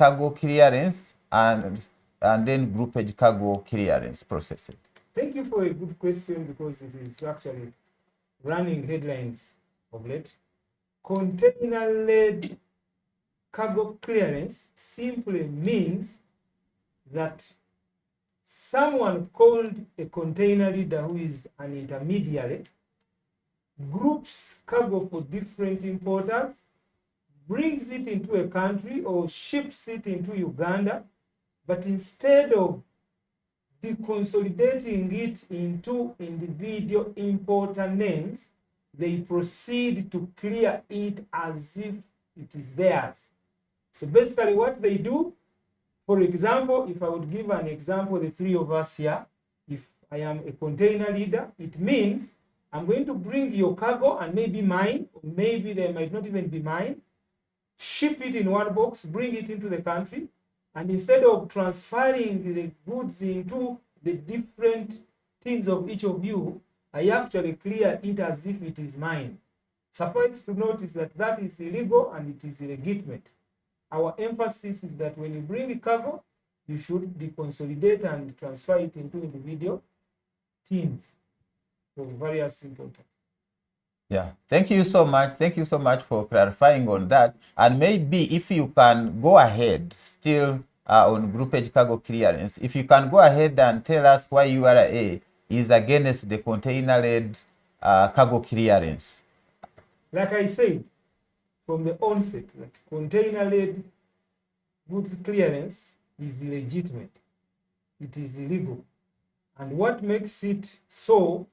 cargo clearance and then groupage cargo clearance processes? Thank you for a good question, because it is actually running headlines of late. Container-led cargo clearance simply means that someone called a container leader, who is an intermediary, groups cargo for different importers, brings it into a country or ships it into Uganda, but instead of deconsolidating it into individual importer names, they proceed to clear it as if it is theirs. So basically what they do, for example, if I would give an example, the three of us here, if I am a container leader, it means I'm going to bring your cargo and maybe mine, or maybe they might not even be mine, ship it in one box, bring it into the country, and instead of transferring the goods into the different things of each of you, I actually clear it as if it is mine. Suffice to notice that that is illegal and it is illegitimate. Our emphasis is that when you bring the cargo, you should deconsolidate and transfer it into individual teams for various importance. Yeah, thank you so much. Thank you so much for clarifying on that. And maybe if you can go ahead still on groupage cargo clearance, if you can go ahead and tell us why URA is against the container-led cargo clearance. Like I said from the onset, that container-led goods clearance is illegitimate. It is illegal. And what makes it so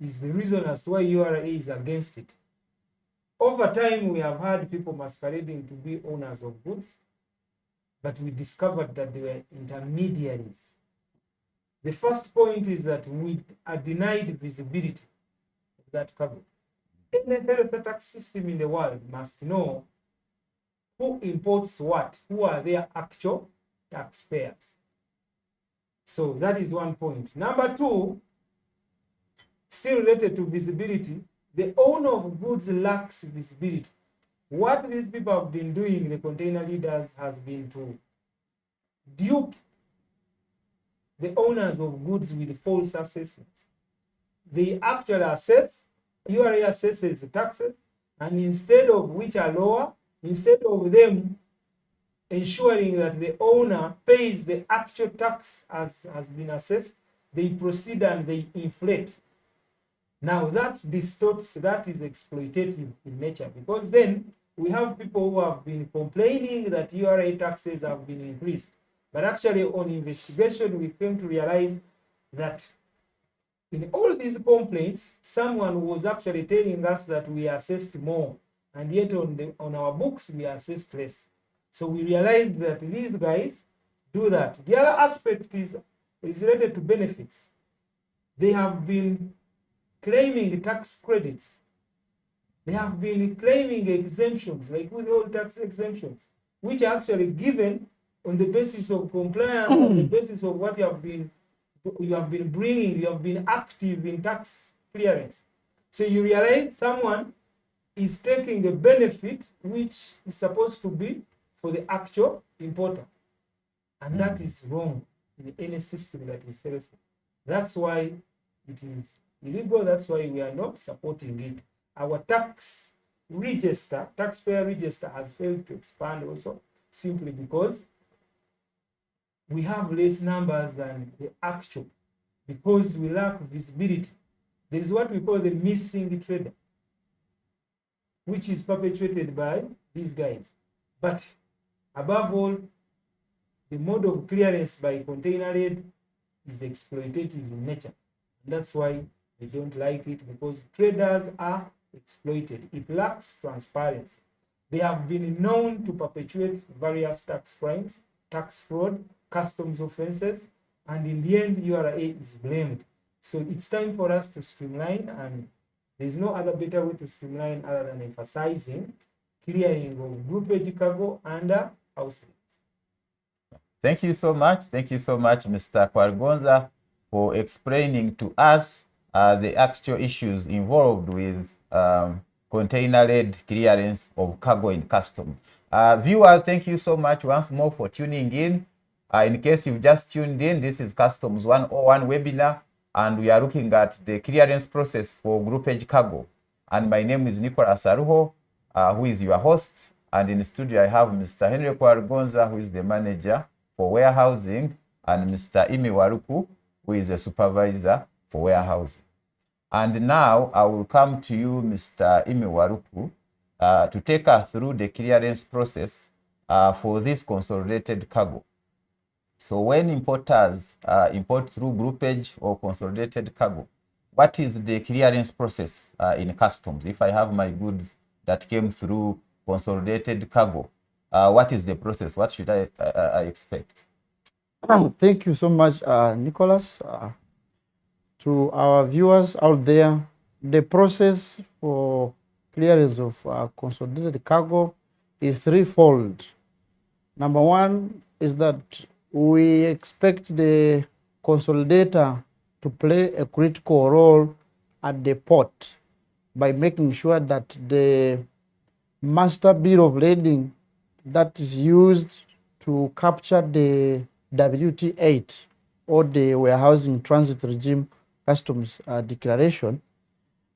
is the reason as to why URA is against it. Over time, we have had people masquerading to be owners of goods, but we discovered that they were intermediaries. The first point is that we are denied visibility of that cargo. Any health tax system in the world must know who imports what, who are their actual taxpayers. So that is one point. Number two, still related to visibility, the owner of goods lacks visibility. What these people have been doing, the container leaders, has been to dupe the owners of goods with false assessments. They actually assess, URA assesses the taxes, and instead of which are lower, instead of them ensuring that the owner pays the actual tax as has been assessed, they proceed and they inflate. Now that distorts, that is exploitative in nature, because then we have people who have been complaining that URA taxes have been increased. But actually on investigation, we came to realize that in all these complaints, someone was actually telling us that we assessed more, and yet on our books, we assessed less. So we realized that these guys do that. The other aspect is related to benefits. They have been claiming tax credits. They have been claiming exemptions, like withhold tax exemptions, which are actually given on the basis of compliance, on the basis of what you have been bringing, you have been active in tax clearance. So you realize someone is taking a benefit which is supposed to be for the actual importer. And that is wrong in any system that is healthy. That's why it is illegal. That's why we are not supporting it. Our tax register, taxpayer register, has failed to expand also, simply because we have less numbers than the actual, because we lack visibility. There is what we call the missing trader, which is perpetuated by these guys. But above all, the mode of clearance by container-led is exploitative in nature. And that's why they don't like it, because traders are exploited. It lacks transparency. They have been known to perpetuate various tax crimes, tax fraud, customs offenses, and in the end, URA is blamed. So it's time for us to streamline, and there's no other better way to streamline other than emphasizing clearing of groupage cargo under house rates. Thank you so much. Thank you so much, Mr. Kwargonza, for explaining to us the actual issues involved with container-led clearance of cargo in customs. Viewers, thank you so much once more for tuning in. In case you've just tuned in, this is Customs 101 webinar, and we are looking at the clearance process for groupage cargo. And my name is Nicholas Aruho, who is your host. And in the studio, I have Mr. Henry Kwargonza, who is the manager for warehousing, and Mr. Ime Waruku, who is a supervisor for warehousing. And now I will come to you, Mr. Ime Waruku, to take us through the clearance process for this consolidated cargo. So when importers import through groupage or consolidated cargo, what is the clearance process in customs? If I have my goods that came through consolidated cargo, what is the process? What should I expect? Thank you so much, Nicholas. To our viewers out there, the process for clearance of consolidated cargo is threefold. Number one is that we expect the consolidator to play a critical role at the port by making sure that the master bill of lading that is used to capture the WT8 or the warehousing transit regime customs declaration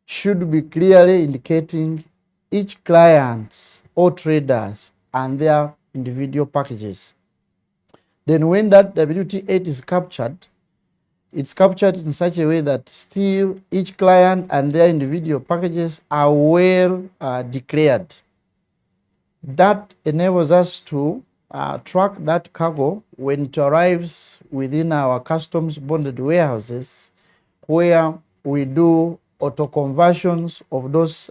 should be clearly indicating each client or traders and their individual packages. Then when that WT8 is captured, it's captured in such a way that still each client and their individual packages are well declared. That enables us to track that cargo when it arrives within our customs bonded warehouses, where we do auto conversions of those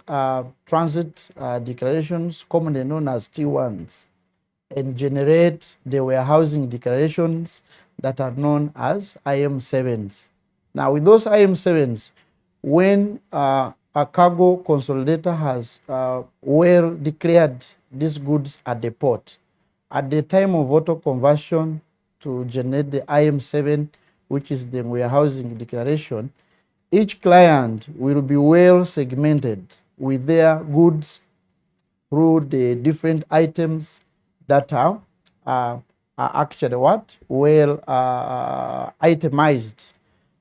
transit declarations, commonly known as T1s, and generate the warehousing declarations that are known as IM7s. Now, with those IM7s, when a cargo consolidator has well declared these goods at the port, at the time of auto conversion to generate the IM7, which is the warehousing declaration, each client will be well segmented with their goods through the different items that are actually well itemized.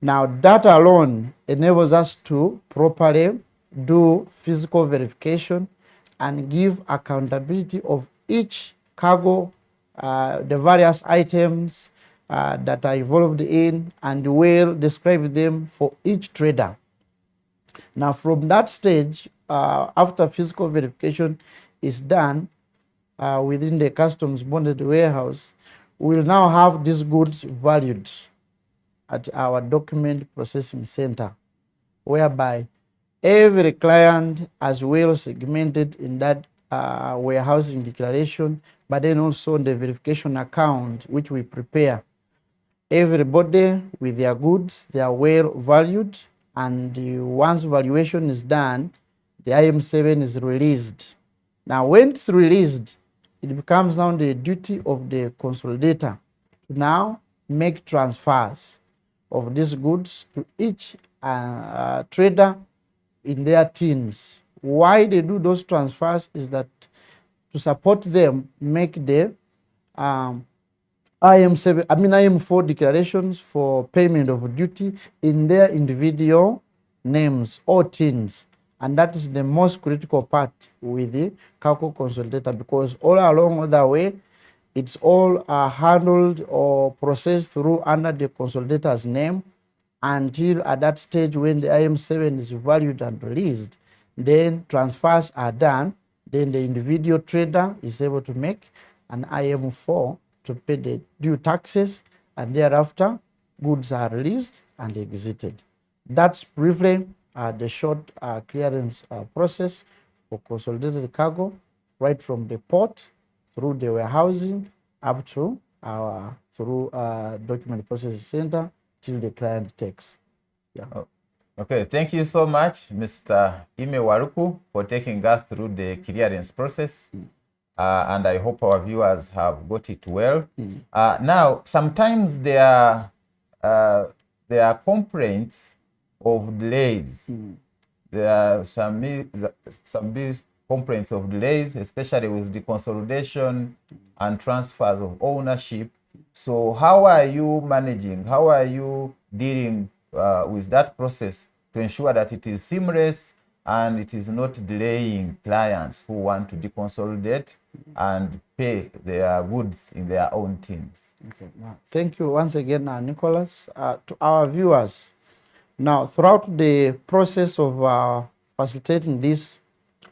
Now that alone enables us to properly do physical verification and give accountability of each cargo, the various items that are involved in, and will describe them for each trader. Now from that stage, after physical verification is done within the customs bonded warehouse, we'll now have these goods valued at our document processing center, whereby every client as well segmented in that warehousing declaration, but then also the verification account which we prepare. Everybody with their goods, they are well valued, and once valuation is done, the IM7 is released. Now when it's released, it becomes now the duty of the consolidator to now make transfers of these goods to each trader in their teams. Why they do those transfers is that to support them make the IM4 declarations for payment of duty in their individual names or teams. And that is the most critical part with the cargo consolidator, because all along the way, it's all handled or processed through under the consolidator's name until at that stage when the IM7 is valued and released. Then transfers are done. Then the individual trader is able to make an IM4 to pay the due taxes, and thereafter goods are released and exited. That's briefly the short clearance process for consolidated cargo, right from the port through the warehousing up to our document processing center till the client takes. Yeah. Oh, okay, thank you so much, Mr. Ime Waruku, for taking us through the clearance process. And I hope our viewers have got it well. Now, sometimes there are complaints of delays. There are some complaints of delays, especially with the consolidation and transfers of ownership. So how are you managing? How are you dealing with that process to ensure that it is seamless and it is not delaying clients who want to deconsolidate and pay their goods in their own teams? Okay. Thank you once again, Nicholas. To our viewers, now throughout the process of facilitating these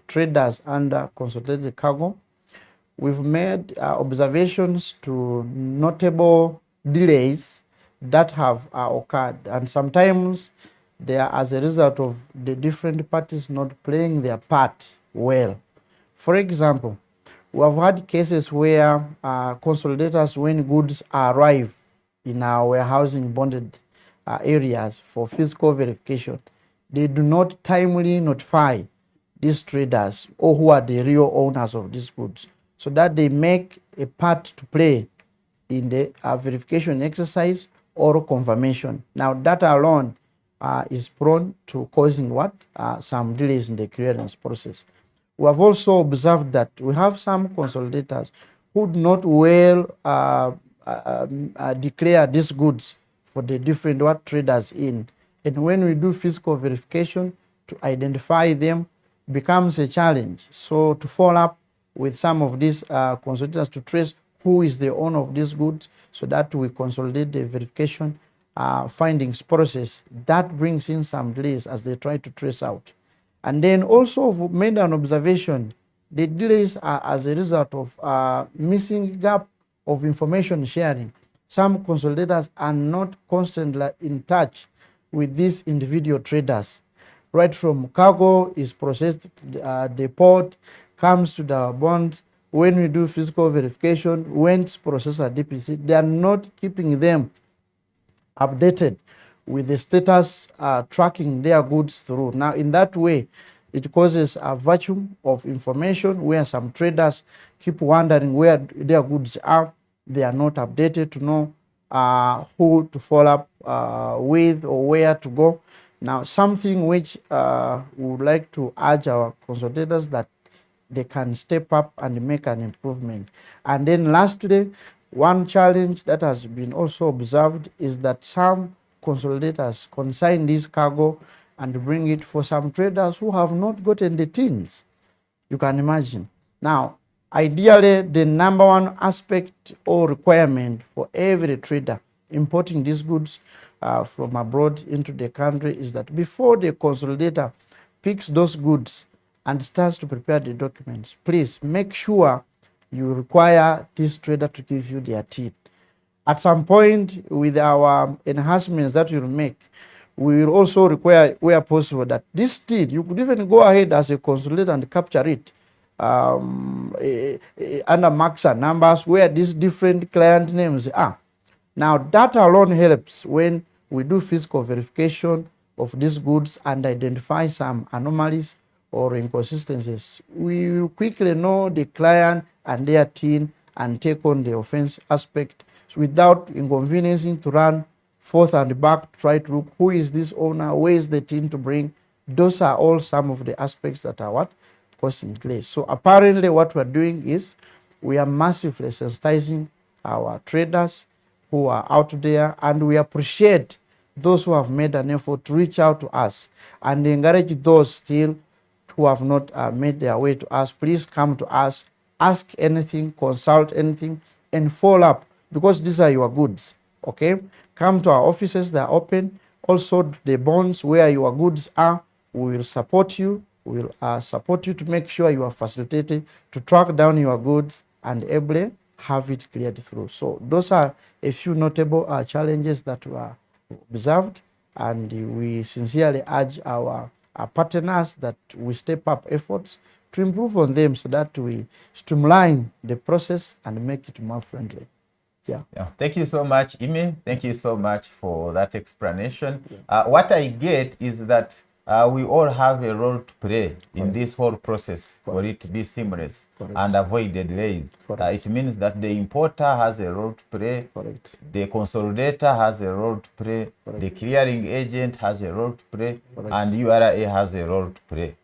traders under consolidated cargo, we've made observations to notable delays that have occurred, and sometimes they are as a result of the different parties not playing their part well. For example, we have had cases where consolidators, when goods arrive in our warehousing bonded areas for physical verification, they do not timely notify these traders or who are the real owners of these goods, so that they make a part to play in the verification exercise or confirmation. Now that alone is prone to causing what? Some delays in the clearance process. We have also observed that we have some consolidators who do not well declare these goods for the different traders in. And when we do physical verification, to identify them becomes a challenge. So to follow up with some of these consolidators to trace who is the owner of these goods, so that we consolidate the verification findings process, that brings in some delays as they try to trace out. And then also we've made an observation, the delays are as a result of missing gap of information sharing. Some consolidators are not constantly in touch with these individual traders. Right from cargo is processed, the port comes to the bonds. When we do physical verification, when it's processed at DPC, they are not keeping them updated with the status tracking their goods through. Now, in that way, it causes a vacuum of information where some traders keep wondering where their goods are. They are not updated to know who to follow up with or where to go. Now, something which we would like to urge our consolidators that they can step up and make an improvement. And then lastly, one challenge that has been also observed is that some consolidators consign this cargo and bring it for some traders who have not gotten the tins. You can imagine. Now, ideally, the number one aspect or requirement for every trader importing these goods from abroad into the country is that before the consolidator picks those goods and starts to prepare the documents, please make sure you require this trader to give you their TIN. At some point, with our enhancements that we'll make, we will also require, where possible, that this TIN, you could even go ahead as a consolidator and capture it under marks and numbers where these different client names are. Now, that alone helps when we do physical verification of these goods and identify some anomalies or inconsistencies. We will quickly know the client and their TIN and take on the offense aspect without inconveniencing to run forth and back to try to look who is this owner, where is the TIN to bring. Those are all some of the aspects that are causing delays. So apparently what we're doing is we are massively sensitizing our traders who are out there, and we appreciate those who have made an effort to reach out to us, and encourage those still who have not made their way to us. Please come to us, ask anything, consult anything, and follow up, because these are your goods. Okay, come to our offices, they are open. Also, the bonds where your goods are, we will support you. We will support you to make sure you are facilitated to track down your goods and able have it cleared through. So those are a few notable challenges that were observed, and we sincerely urge our partners that we step up efforts to improve on them so that we streamline the process and make it more friendly. Yeah. Thank you so much, Ime. Thank you so much for that explanation. What I get is that we all have a role to play in this whole process for it to be seamless and avoid the delays. It means that the importer has a role to play, the consolidator has a role to play, the clearing agent has a role to play, and URA has a role to play.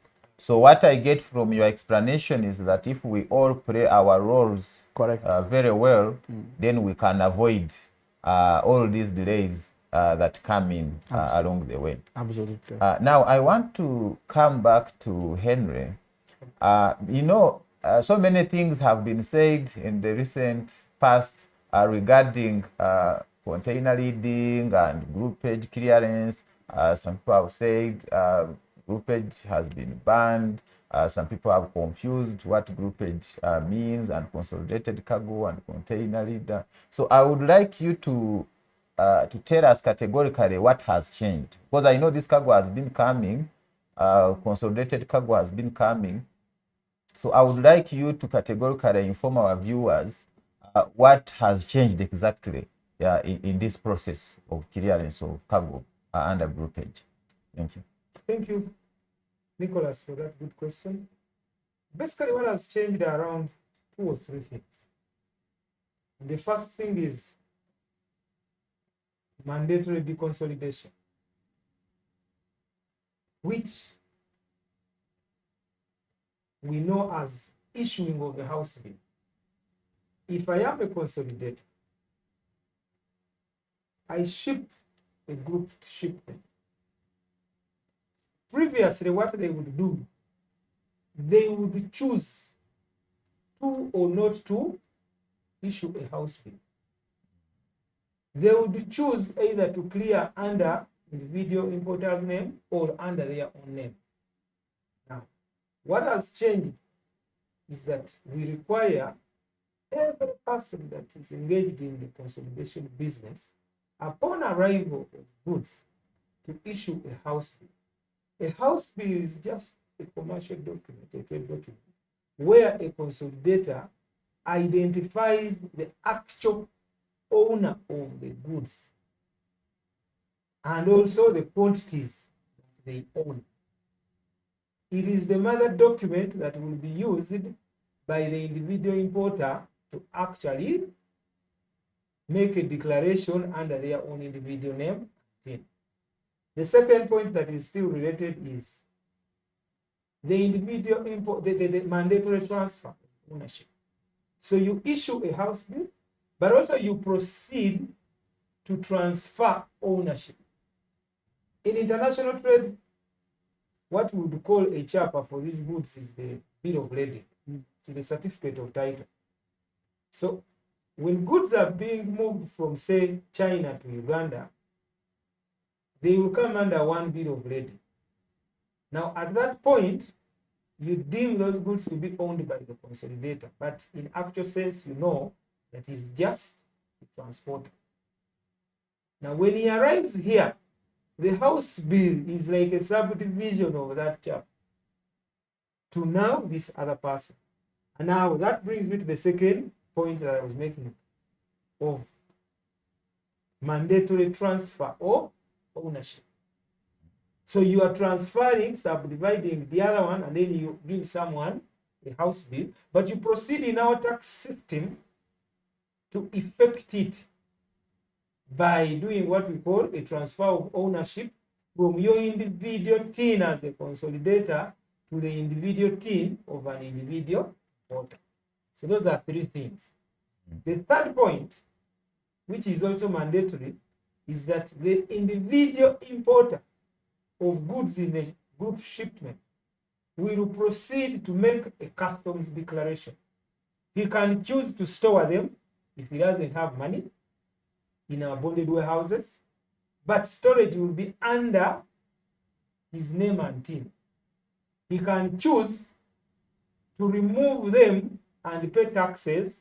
So what I get from your explanation is that if we all play our roles Correct. very well, then we can avoid all these delays that come in along the way. Absolutely. Now, I want to come back to Henry. So many things have been said in the recent past regarding container leading and groupage clearance. Some people have said groupage has been banned. Some people have confused what groupage means, and consolidated cargo and container leader. So I would like you to tell us categorically what has changed, because I know this cargo has been coming, consolidated cargo has been coming. So I would like you to categorically inform our viewers what has changed exactly in this process of clearance of cargo under groupage. Thank you. Thank you, Nicholas, for that good question. Basically, what has changed are around 2 or 3 things. The first thing is mandatory deconsolidation, which we know as issuing of a house bill. If I am a consolidator, I ship a grouped shipment. Previously, what they would do, they would choose to or not to issue a house bill. They would choose either to clear under individual importer's name or under their own name. Now, what has changed is that we require every person that is engaged in the consolidation business, upon arrival of goods, to issue a house bill. A house bill is just a commercial document, a trade document, where a consolidator identifies the actual owner of the goods and also the quantities that they own. It is the mother document that will be used by the individual importer to actually make a declaration under their own individual name. The second point that is still related is the individual import, the mandatory transfer of ownership. So you issue a house bill, but also you proceed to transfer ownership. In international trade, what we would call a chapa for these goods is the bill of lading. It's the certificate of title. So when goods are being moved from, say, China to Uganda, they will come under one bill of lading. Now, at that point, you deem those goods to be owned by the consolidator, but in actual sense, you know that is just the transporter. Now, when he arrives here, the house bill is like a subdivision of that chap to now this other person. And now that brings me to the second point that I was making of mandatory transfer of ownership. So you are transferring, subdividing the other one, and then you give someone a house bill, but you proceed in our tax system to effect it by doing what we call a transfer of ownership from your individual tin as a consolidator to the individual tin of an individual importer. So those are 3 things. The third point, which is also mandatory, is that the individual importer of goods in a group shipment will proceed to make a customs declaration. He can choose to store them if he doesn't have money in our bonded warehouses, but storage will be under his name and tin. He can choose to remove them and pay taxes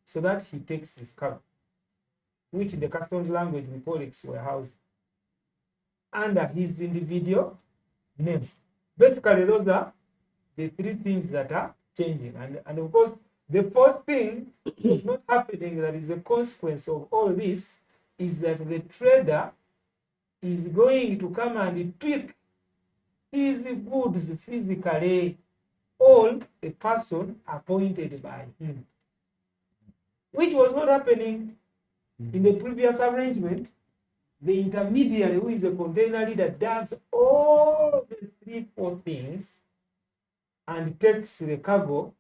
so that he takes his cargo, which in the customs language we call ex warehouse, under his individual name. Basically, those are the 3 things that are changing. And of course, the 4th thing is not happening, that is a consequence of all this, is that the trader is going to come and pick his goods physically, or a person appointed by him, which was not happening in the previous arrangement. The intermediary, who is a container leader, does all the 3, 4 things and takes the cargo,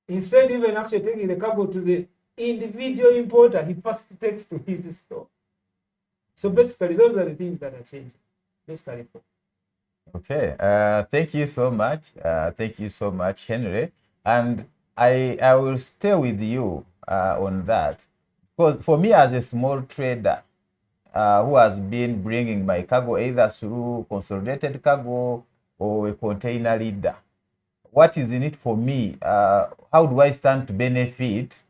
instead even actually taking the cargo to the individual importer, he first takes to his store. So basically, those are the things that are changing. Basically. Okay, thank you so much. Thank you so much, Henry. And I will stay with you on that, because for me as a small trader who has been bringing my cargo either through consolidated cargo or a container leader, what is in it for me? How do I stand to benefit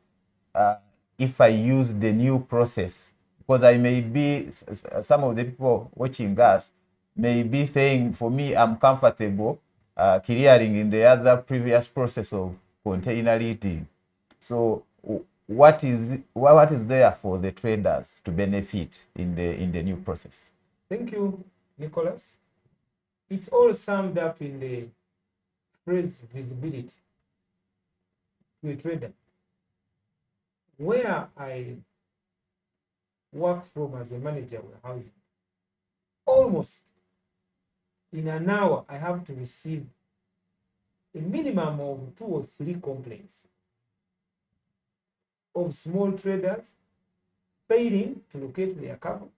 if I use the new process? Because I may be, some of the people watching us may be saying, for me, I'm comfortable clearing in the other previous process of container leading. So what is there for the traders to benefit in the new process? Thank you, Nicholas. It's all summed up in the phrase visibility to a trader. Where I work from as a manager warehousing, almost in an hour I have to receive a minimum of 2 or 3 complaints of small traders failing to locate their cargo,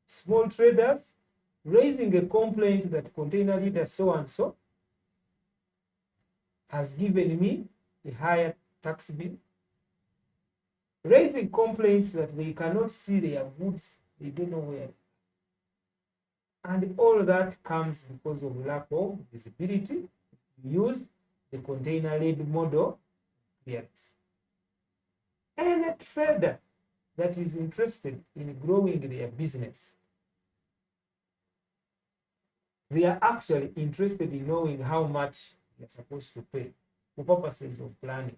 small traders raising a complaint that container leader so and so has given me a higher tax bill, raising complaints that they cannot see their goods, they don't know where. And all that comes because of lack of visibility. Use the container-led model clearance. Any trader that is interested in growing their business, they are actually interested in knowing how much they're supposed to pay for purposes of planning.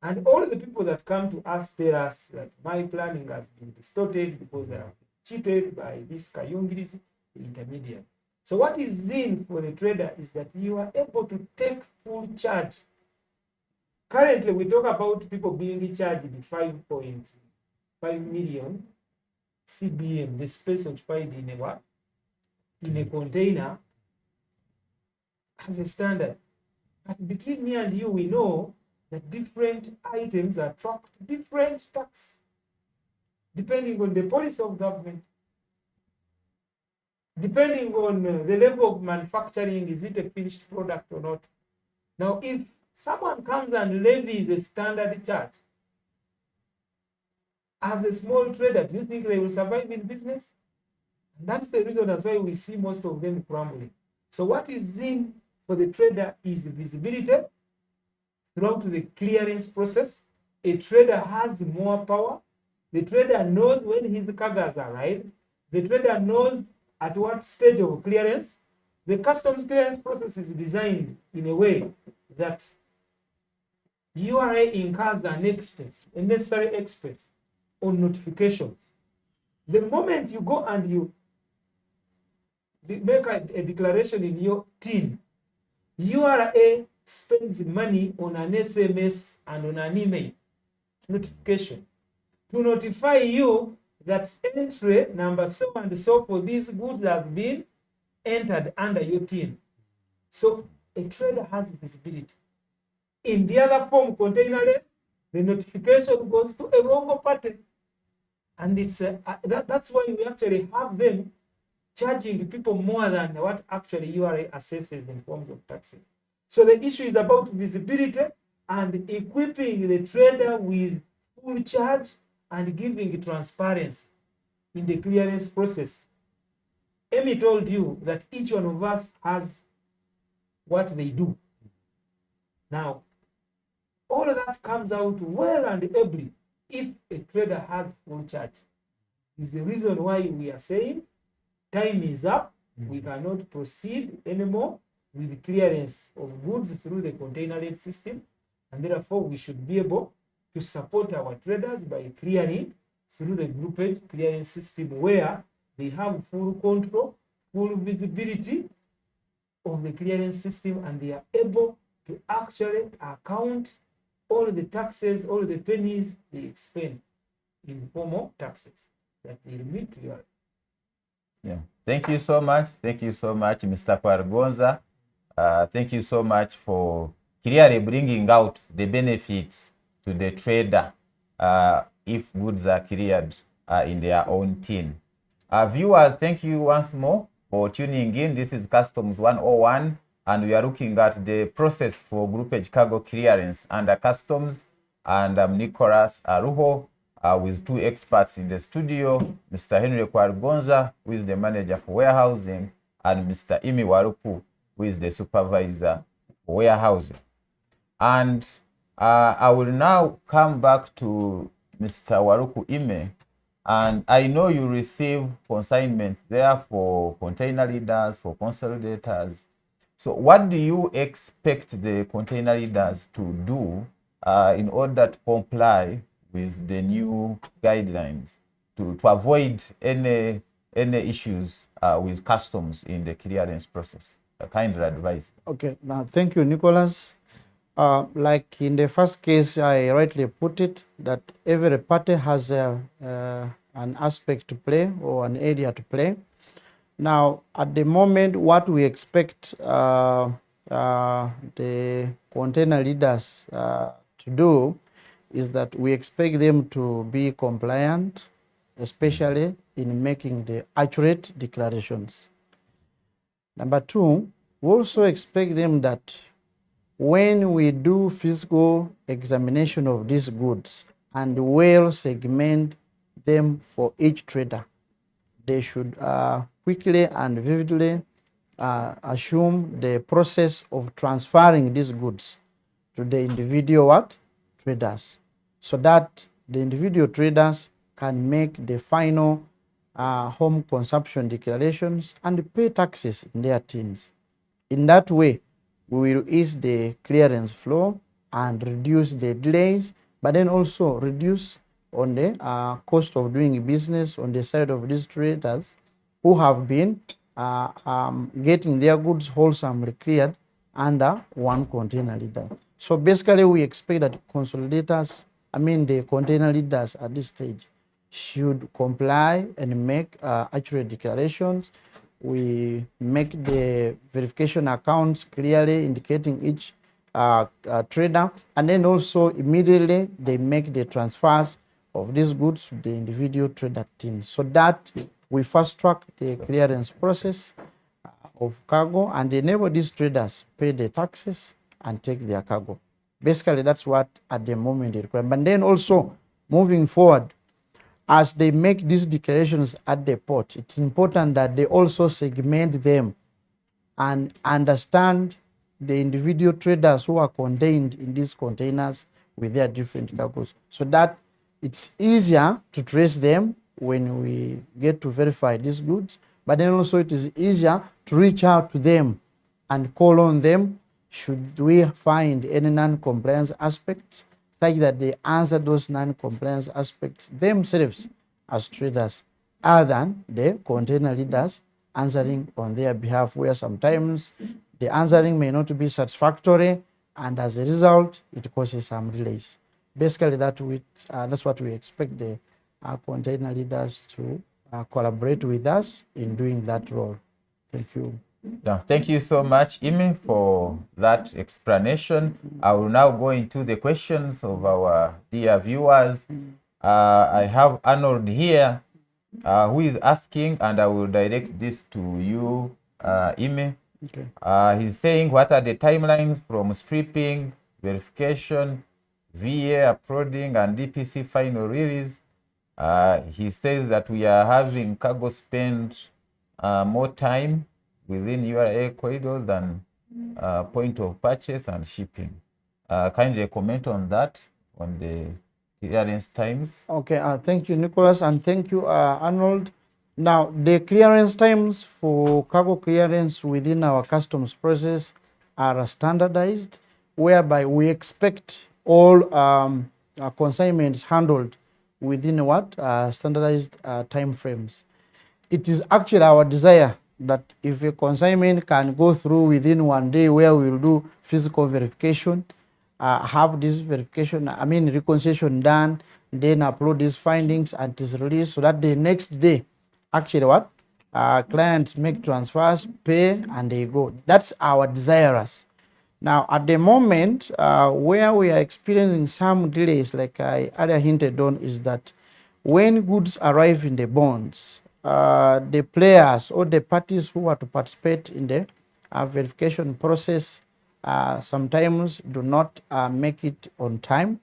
And all the people that come to us tell us that my planning has been distorted because I have been cheated by this Kayungiris, the intermediary. So what is in for the trader is that you are able to take full charge. Currently, we talk about people being charged 5.5 million CBM, the space occupied in a container, as a standard. But between me and you, we know that different items attract different tax, depending on the policy of government, depending on the level of manufacturing. Is it a finished product or not? Now, if someone comes and levies a standard charge, as a small trader, do you think they will survive in business? And that's the reason that's why we see most of them crumbling. So what is in for the trader is visibility throughout the clearance process. A trader has more power. The trader knows when his cargo has arrived. The trader knows at what stage of clearance. The customs clearance process is designed in a way that URA incurs an expense, a necessary expense on notifications. The moment you go and you make a declaration in your TIN, URA spends money on an SMS and on an email notification to notify you that entry number so and so for these goods has been entered under your TIN. So a trader has visibility. In the other form, container, the notification goes to a wrong party. And it's that's why we actually have them charging people more than what actually URA assesses in forms of taxes. So the issue is about visibility and equipping the trader with full charge and giving transparency in the clearance process. Amy told you that each one of us has what they do. Now, all of that comes out well and ably if a trader has full charge. Is the reason why we are saying time is up. We cannot proceed anymore with clearance of goods through the container-led system, and therefore we should be able to support our traders by clearing through the groupage clearance system, where they have full control, full visibility of the clearance system, and they are able to actually account all the taxes, all the pennies they expend in the form of taxes that they remit to your. Yeah. Thank you so much. Thank you so much, Mr. Kwargonza. Thank you so much for clearly bringing out the benefits to the trader if goods are cleared in their own tin. Viewers, thank you once more for tuning in. This is Customs 101, and we are looking at the process for groupage cargo clearance under Customs. And I'm Nicholas Aruho with two experts in the studio, Mr. Henry Kwargonza, who is the manager for warehousing, and Mr. Imi Waruku, who is the supervisor for warehousing. And I will now come back to Mr. Waruku Ime. And I know you receive consignments there for container leaders, for consolidators. So what do you expect the container leaders to do in order to comply with the new guidelines to avoid any issues with customs in the clearance process? A kind advice. Okay, now thank you, Nicholas. Like in the first case, I rightly put it that every party has an aspect to play or an area to play. Now, at the moment, what we expect the container leaders to do is that we expect them to be compliant, especially in making the accurate declarations. Number two, we also expect them that when we do physical examination of these goods and well segment them for each trader, they should quickly and vividly assume the process of transferring these goods to the individual traders, so that the individual traders can make the final home consumption declarations and pay taxes in their tins. In that way, we will ease the clearance flow and reduce the delays, but then also reduce on the cost of doing business on the side of these traders who have been getting their goods wholesomely cleared under one container leader. So basically, we expect that consolidators, the container leaders at this stage, should comply and make accurate declarations. We make the verification accounts clearly indicating each trader, and then also immediately they make the transfers of these goods to the individual trader team, so that we fast track the clearance process of cargo and enable these traders pay the taxes and take their cargo. Basically, that's what at the moment they require. But then also moving forward, as they make these declarations at the port, it's important that they also segment them and understand the individual traders who are contained in these containers with their different cargoes, so that it's easier to trace them when we get to verify these goods, but then also it is easier to reach out to them and call on them should we find any non-compliance aspects, such that they answer those non-compliance aspects themselves as traders, other than the container leaders answering on their behalf, where sometimes the answering may not be satisfactory, and as a result, it causes some delays. Basically, that's what we expect the container leaders to collaborate with us in doing that role. Thank you. Yeah, thank you so much, Imi, for that explanation. I will now go into the questions of our dear viewers. I have Arnold here who is asking, and I will direct this to you, Imi. Okay. He's saying, what are the timelines from stripping, verification, VA uploading, and DPC final release? He says that we are having cargo spend more time within URA corridor than point of purchase and shipping. Kindly comment on that, on the clearance times. Okay, thank you, Nicholas, and thank you, Arnold. Now, the clearance times for cargo clearance within our customs process are standardized, whereby we expect all consignments handled within standardized time frames. It is actually our desire that if a consignment can go through within 1 day, where we will do physical verification, have this verification, reconciliation done, then upload these findings and it is released, so that the next day, actually Clients make transfers, pay, and they go. That's our desirous. Now, at the moment, where we are experiencing some delays, like I earlier hinted on, is that when goods arrive in the bonds, the players or the parties who are to participate in the verification process sometimes do not make it on time.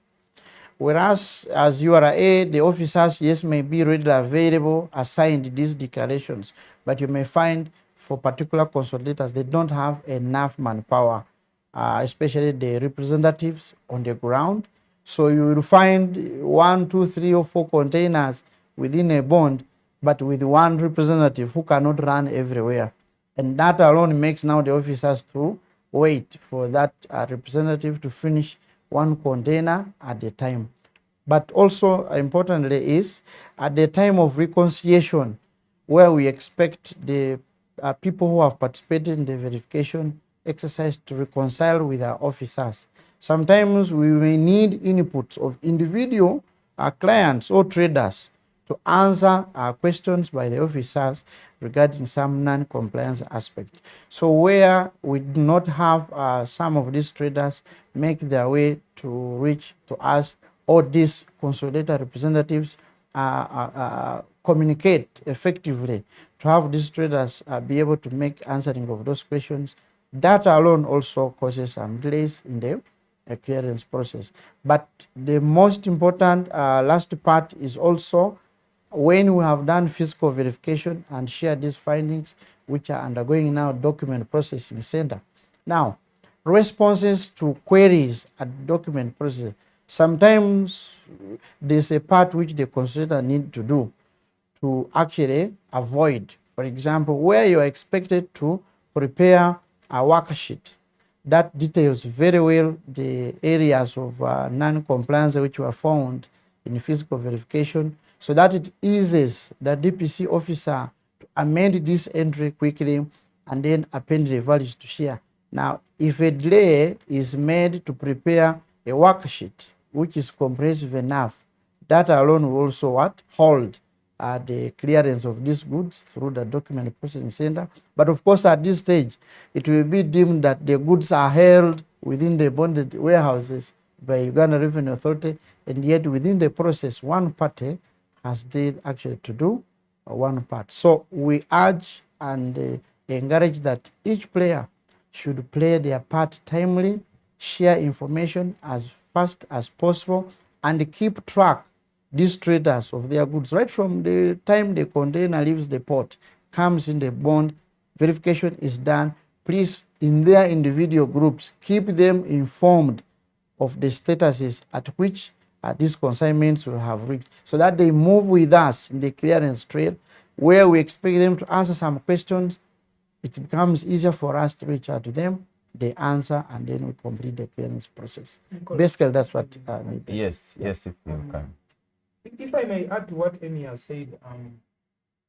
Whereas as URA, the officers, yes, may be readily available, assigned these declarations, but you may find for particular consolidators, they don't have enough manpower, especially the representatives on the ground. So you will find 1, 2, 3, or 4 containers within a bond, but with one representative who cannot run everywhere. And that alone makes now the officers to wait for that representative to finish one container at a time. But also importantly is at the time of reconciliation, where we expect the people who have participated in the verification exercise to reconcile with our officers. Sometimes we may need inputs of individual clients or traders to answer questions by the officers regarding some non-compliance aspect. So where we do not have some of these traders make their way to reach to us, or these consolidator representatives communicate effectively to have these traders be able to make answering of those questions, that alone also causes some delays in the clearance process. But the most important last part is also when we have done physical verification and share these findings, which are undergoing now document processing center. Now, responses to queries at document process. Sometimes there's a part which the consolidator need to do to actually avoid, for example, where you're expected to prepare a worksheet that details very well the areas of non-compliance which were found in physical verification, so that it eases the DPC officer to amend this entry quickly and then append the values to share. Now, if a delay is made to prepare a worksheet which is comprehensive enough, that alone will also hold the clearance of these goods through the document processing center. But of course, at this stage, it will be deemed that the goods are held within the bonded warehouses by Uganda Revenue Authority, and yet within the process, one party has did actually to do one part. So we urge and encourage that each player should play their part timely, share information as fast as possible, and keep track these traders of their goods right from the time the container leaves the port, comes in the bond, verification is done. Please, in their individual groups, keep them informed of the statuses at which these consignments will have reached, so that they move with us in the clearance trail, where we expect them to answer some questions. It becomes easier for us to reach out to them, they answer, and then we complete the clearance process. Basically, that's what Yes, yes, if you can. If I may add to what Amy has said,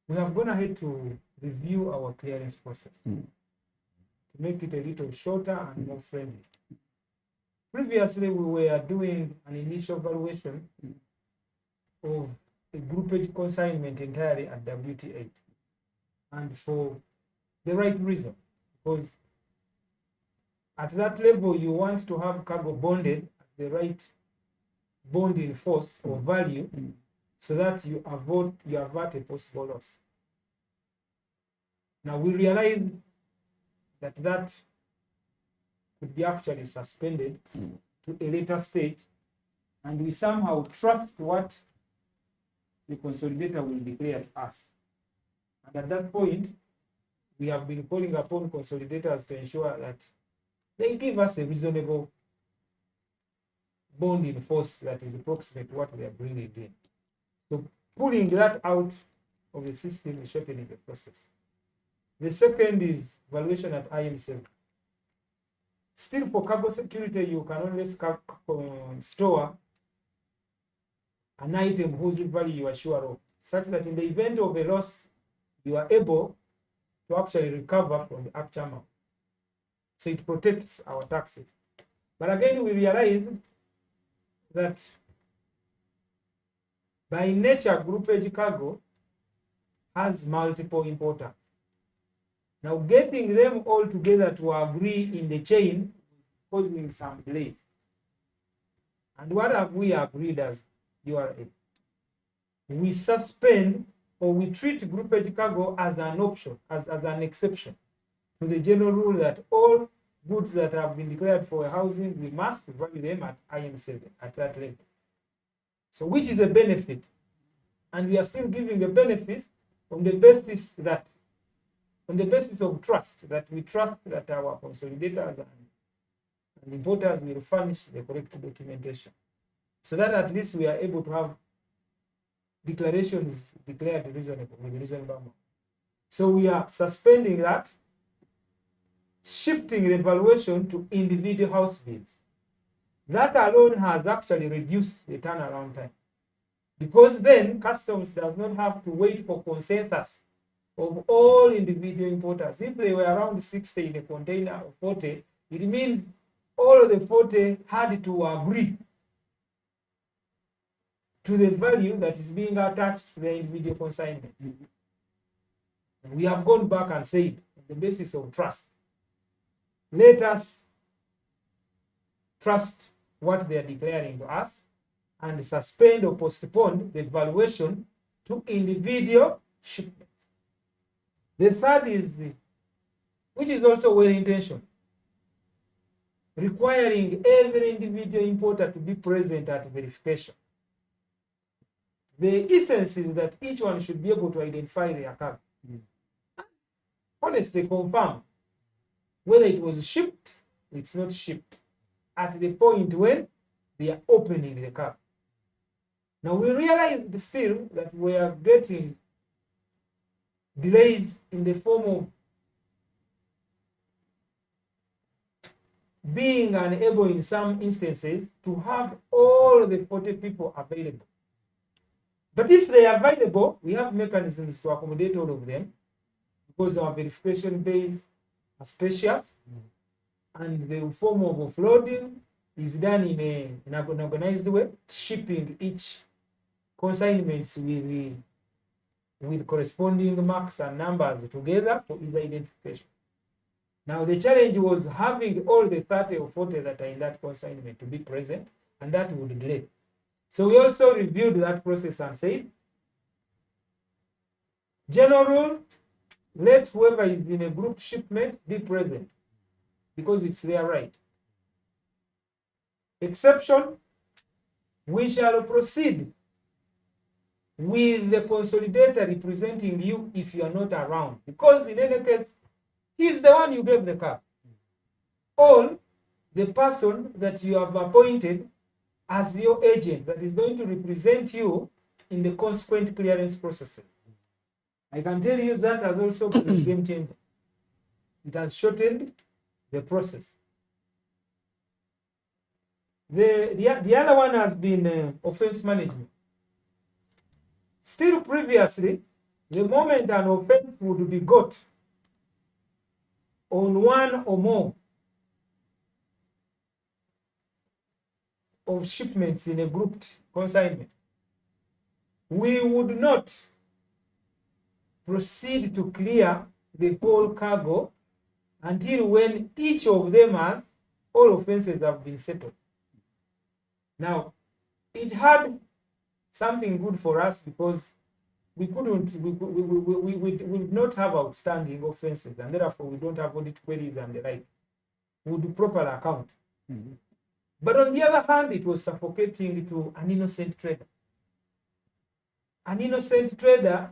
we have gone ahead to review our clearance process to make it a little shorter and more friendly. Previously, we were doing an initial valuation of a groupage consignment entirely at WT8, and for the right reason, because at that level you want to have cargo bonded at the right bonding force or value, so that you avert a possible loss. Now we realize that could be actually suspended to a later stage, and we somehow trust what the consolidator will declare to us. And at that point, we have been calling upon consolidators to ensure that they give us a reasonable bonding force that is approximate to what they are bringing in. So pulling that out of the system is shortening the process. The second is valuation at IM7. Still, for cargo security, you can only store an item whose value you are sure of, such that in the event of a loss, you are able to actually recover from the actual amount. So it protects our taxes. But again, we realize that by nature, groupage cargo has multiple importers. Now, getting them all together to agree in the chain causing some delays. And what have we agreed as URA? We suspend or we treat groupage cargo as an option, as an exception to the general rule that all goods that have been declared for housing, we must value them at IM7 at that level. So which is a benefit. And we are still giving a benefit on the basis that, on the basis of trust, that we trust that our consolidators and importers will furnish the correct documentation. So that at least we are able to have declarations declared reasonable with reasonable amount. So we are suspending that, shifting the valuation to individual house bills. That alone has actually reduced the turnaround time, because then customs does not have to wait for consensus of all individual importers. If they were around 60 in a container of 40, it means all of the 40 had to agree to the value that is being attached to the individual consignment. And we have gone back and said, on the basis of trust, let us trust what they are declaring to us and suspend or postpone the valuation to individual shipments. The third is, which is also well-intentioned, requiring every individual importer to be present at verification. The essence is that each one should be able to identify their cargo. Honestly confirm whether it was shipped, it's not shipped, at the point when they are opening the cargo. Now we realized still that we are getting delays in the form of being unable in some instances to have all the 40 people available. But if they are available, we have mechanisms to accommodate all of them, because our verification bays are spacious, and the form of offloading is done in an organized way, shipping each consignments with corresponding marks and numbers together for easy identification. Now the challenge was having all the 30 or 40 that are in that consignment to be present, and that would delay. So we also reviewed that process and said, general rule, let whoever is in a group shipment be present, because it's their right. Exception, we shall proceed with the consolidator representing you if you are not around, because in any case, he's the one you gave the car. Or the person that you have appointed as your agent that is going to represent you in the consequent clearance processes. I can tell you that has also been a game changer. It has shortened the process. The other one has been offense management. Still previously, the moment an offense would be got on one or more of shipments in a grouped consignment, we would not proceed to clear the whole cargo until when each of them has all offenses have been settled. Now, it had something good for us, because we would not have outstanding offenses, and therefore we don't have audit queries and the like. We would proper account. But on the other hand, it was suffocating to an innocent trader. An innocent trader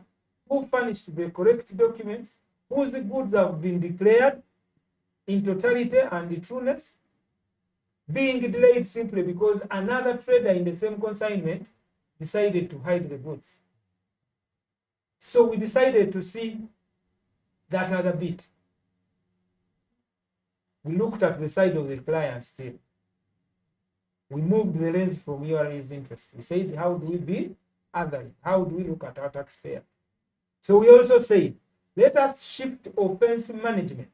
who furnished the correct documents, whose goods have been declared in totality and the trueness, being delayed simply because another trader in the same consignment decided to hide the goods. So we decided to see that other bit. We looked at the side of the client still. We moved the lens from URA's interest. We said, how do we be other? How do we look at our taxpayer? So we also said, let us shift offense management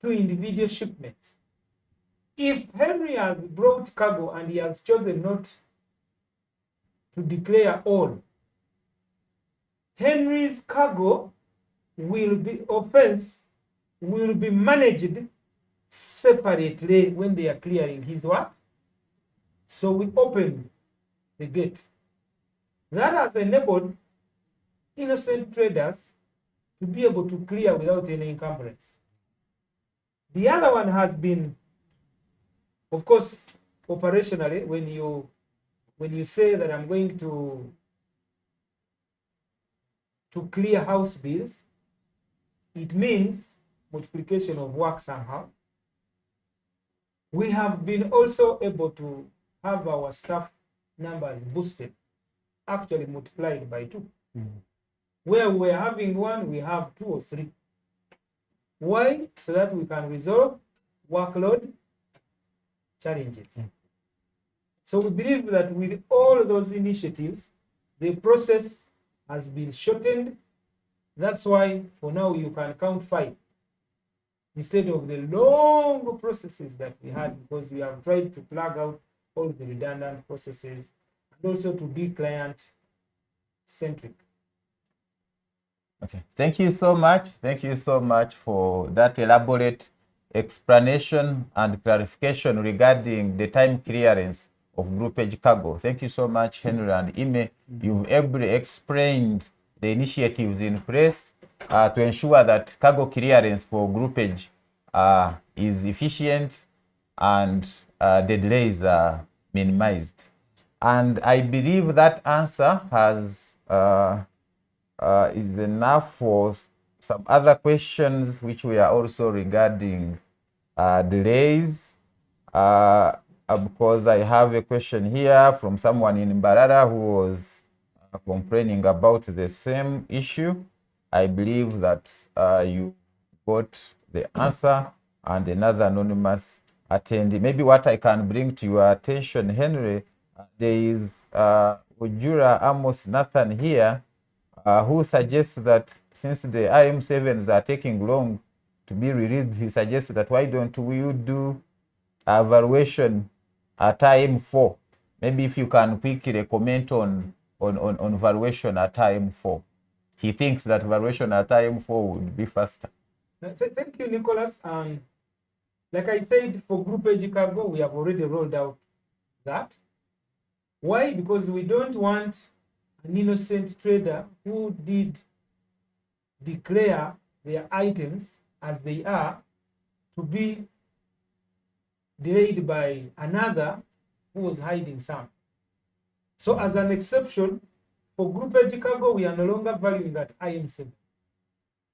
to individual shipments. If Henry has brought cargo and he has chosen not to declare all, Henry's cargo will be managed separately when they are clearing his what? So we opened the gate. That has enabled innocent traders to be able to clear without any encumbrance. The other one has been, of course, operationally, when you say that I'm going to clear house bills, it means multiplication of work somehow. We have been also able to have our staff numbers boosted, actually multiplied by 2. Where we're having 1, we have 2 or 3. Why? So that we can resolve workload challenges. So we believe that with all those initiatives, the process has been shortened. That's why for now you can count 5 instead of the long processes that we had, because we have tried to plug out all the redundant processes and also to be client centric. Okay, thank you so much. Thank you so much for that elaborate explanation and clarification regarding the time clearance of groupage cargo. Thank you so much, Henry and Ime. You've ably explained the initiatives in place to ensure that cargo clearance for groupage is efficient and the delays are minimized. And I believe that answer has is enough for some other questions which we are also regarding delays. Because I have a question here from someone in Mbarara who was complaining about the same issue. I believe that you got the answer, and another anonymous attendee. Maybe what I can bring to your attention, Henry, there is Ujura Amos Nathan here, who suggests that since the IM7s are taking long to be released, he suggests that why don't we do a valuation at IM4? Maybe if you can quickly comment on valuation at IM4. He thinks that valuation at IM4 would be faster. Thank you, Nicholas. Like I said, for groupage cargo, we have already rolled out that. Why? Because we don't want an innocent trader who did declare their items as they are to be delayed by another who was hiding some. So as an exception, for groupage cargo, we are no longer valuing at IM7.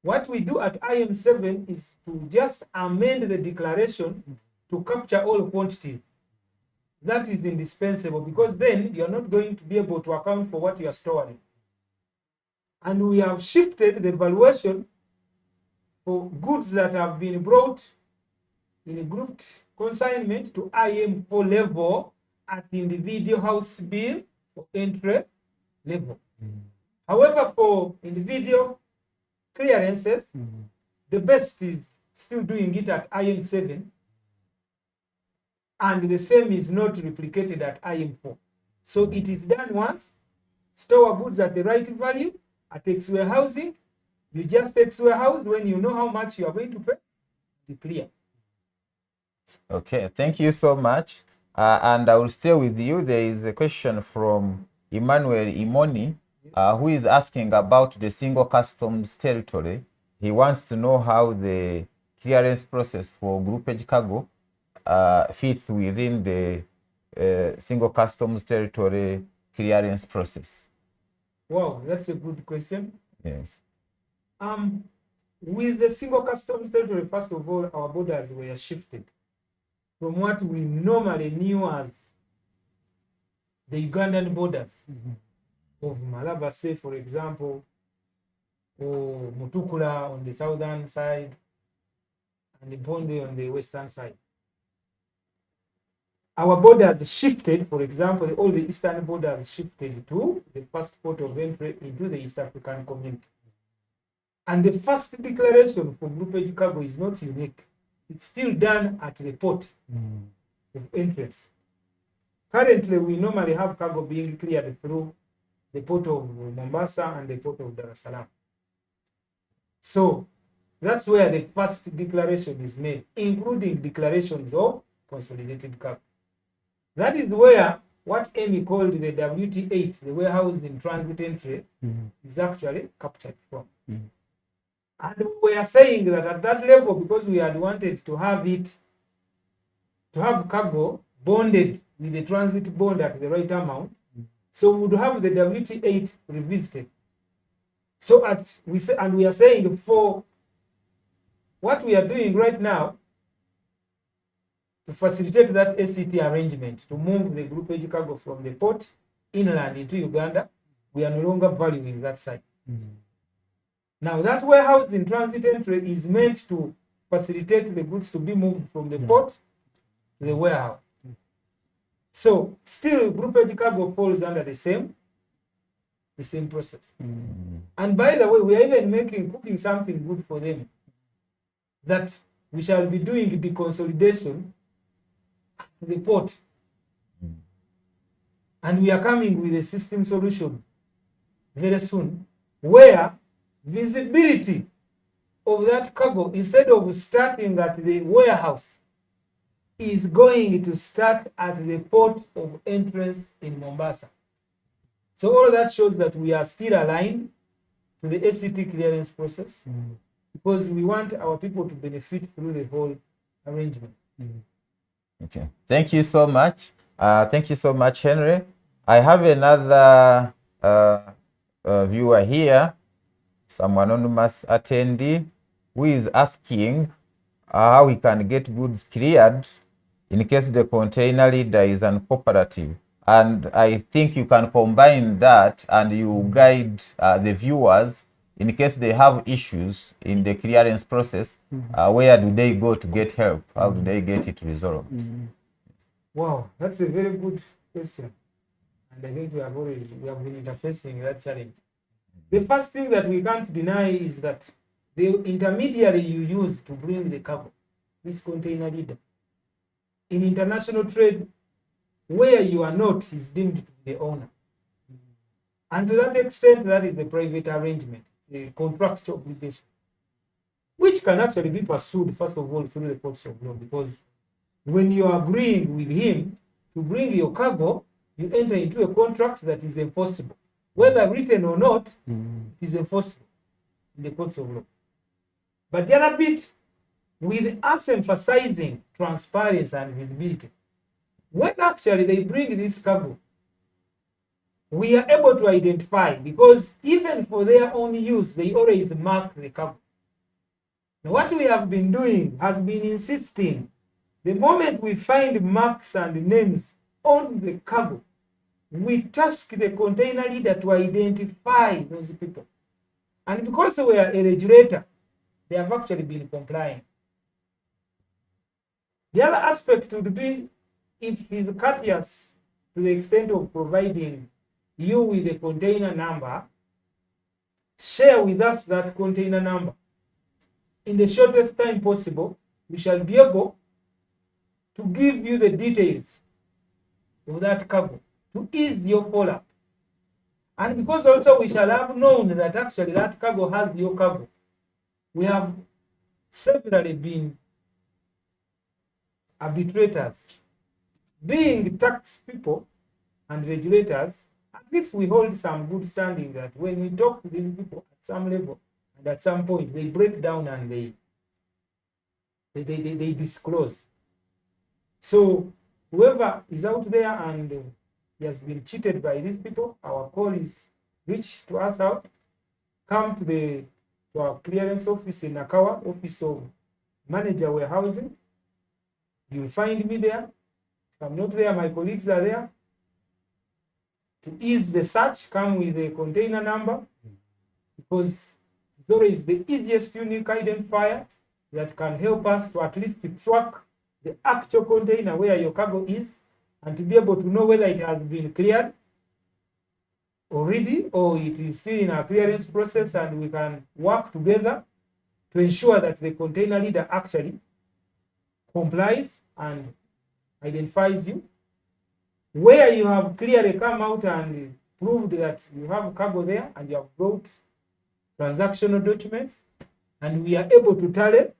What we do at IM7 is to just amend the declaration to capture all quantities. That is indispensable, because then you are not going to be able to account for what you are storing. And we have shifted the valuation for goods that have been brought in a grouped consignment to IM4 level at individual house bill for entry level. However, for individual clearances, the best is still doing it at IM7, and the same is not replicated at IM4. So it is done once, store goods at the right value at X warehousing. You just X warehouse when you know how much you are going to pay, you clear. Okay, thank you so much. And I will stay with you. There is a question from Emmanuel Imoni, who is asking about the single customs territory. He wants to know how the clearance process for groupage cargo fits within the single customs territory clearance process. Wow, that's a good question. Yes. With the single customs territory, first of all, our borders were shifted from what we normally knew as the Ugandan borders of Malabase, for example, or Mutukula on the southern side, and the Bondi on the western side. Our borders shifted, for example, all the eastern borders shifted to the first port of entry into the East African community. And the first declaration for groupage cargo is not unique. It's still done at the port of entrance. Currently, we normally have cargo being cleared through the port of Mombasa and the port of Dar es Salaam. So that's where the first declaration is made, including declarations of consolidated cargo. That is where what Amy called the WT8, the warehouse in transit entry, is actually captured from. And we are saying that at that level, because we had wanted to have cargo bonded with the transit bond at the right amount, so we would have the WT8 revisited. So we are saying for what we are doing right now, to facilitate that ACT arrangement, to move the groupage cargo from the port inland into Uganda, we are no longer valuing that site. Now, that warehouse in transit entry is meant to facilitate the goods to be moved from the port to the warehouse. So, still, groupage cargo falls under the same process. And by the way, we are even cooking something good for them, that we shall be doing the consolidation at the port. And we are coming with a system solution very soon, where visibility of that cargo, instead of starting at the warehouse, is going to start at the port of entrance in Mombasa. So all that shows that we are still aligned to the ACT clearance process, because we want our people to benefit through the whole arrangement. Okay, thank you so much. Thank you so much, Henry. I have another viewer here, some anonymous attendee, who is asking how we can get goods cleared in case the container leader is an cooperative. And I think you can combine that and you guide the viewers in case they have issues in the clearance process. Where do they go to get help? How do they get it resolved? Wow, that's a very good question. And I think we have been interfacing that challenge. The first thing that we can't deny is that the intermediary you use to bring the cargo, this container leader, in international trade, where you are not, is deemed to be the owner. And to that extent, that is the private arrangement, the contractual obligation, which can actually be pursued, first of all, through the courts of law, because when you are agreeing with him to bring your cargo, you enter into a contract that is enforceable. Whether written or not, it is enforceable in the courts of law. But the other bit, with us emphasizing transparency and visibility, when actually they bring this cargo, we are able to identify, because even for their own use, they always mark the cargo. Now, what we have been doing has been insisting, the moment we find marks and names on the cargo, we task the container leader to identify those people. And because we are a regulator, they have actually been complying. The other aspect would be, if he's courteous to the extent of providing you with a container number, share with us that container number. In the shortest time possible, we shall be able to give you the details of that cargo to ease your follow-up. And because also we shall have known that actually that cargo has your cargo, we have severally been arbitrators. Being tax people and regulators, at least we hold some good standing that when we talk to these people at some level and at some point, they break down and they disclose. So whoever is out there and he has been cheated by these people, our call is reach to us out, come to our clearance office in Nakawa, office of manager warehousing. You'll find me there. If I'm not there, my colleagues are there. To ease the search, come with a container number, because it's always the easiest unique identifier that can help us to at least track the actual container where your cargo is, and to be able to know whether it has been cleared already or it is still in our clearance process, and we can work together to ensure that the container leader actually complies and identifies you. Where you have clearly come out and proved that you have cargo there and you have brought transactional documents, and we are able to tally.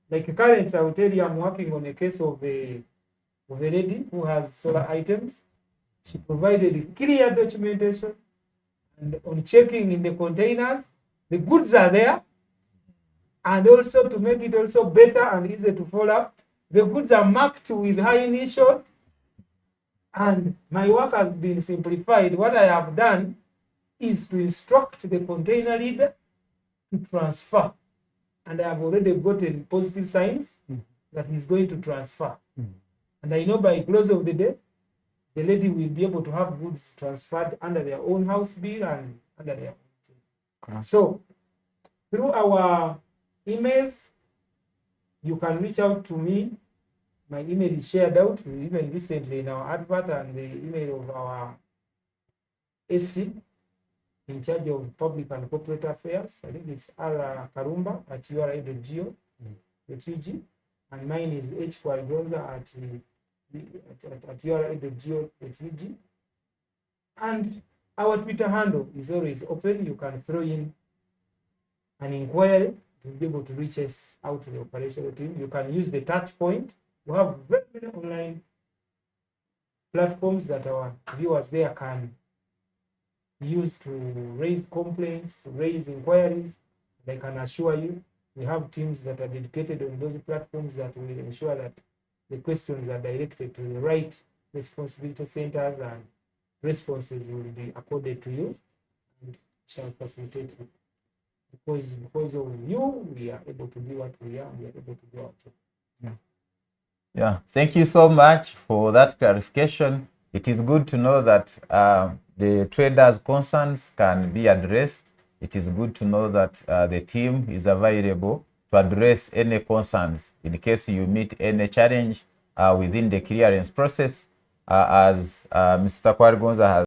Like currently, I will tell you, I'm working on a case of a lady who has solar items. She provided clear documentation, and on checking in the containers, the goods are there. And also to make it also better and easier to follow up, the goods are marked with high initials, and my work has been simplified. What I have done is to instruct the container leader to transfer, and I have already gotten positive signs that he's going to transfer. And I know by close of the day, the lady will be able to have goods transferred under their own house bill and under their own team. So through our emails, you can reach out to me. My email is shared out even recently in our advert, and the email of our SC in charge of public and corporate affairs. I think it's ura@ura.go.ug, and mine is hkwalgonza@ura.go.ug. And our Twitter handle is always open. You can throw in an inquiry to be able to reach us out to the operational team. You can use the touch point. We have very many online platforms that our viewers there can use to raise complaints, to raise inquiries. I can assure you, we have teams that are dedicated on those platforms that will ensure that the questions are directed to the right responsibility centers, and responses will be accorded to you and shall facilitate you. Because of you, we are able to do what we are, we are able to do our job. Yeah, thank you so much for that clarification. It is good to know that the traders' concerns can be addressed. It is good to know that the team is available to address any concerns in case you meet any challenge within the clearance process. As Mr. Kwalgonza has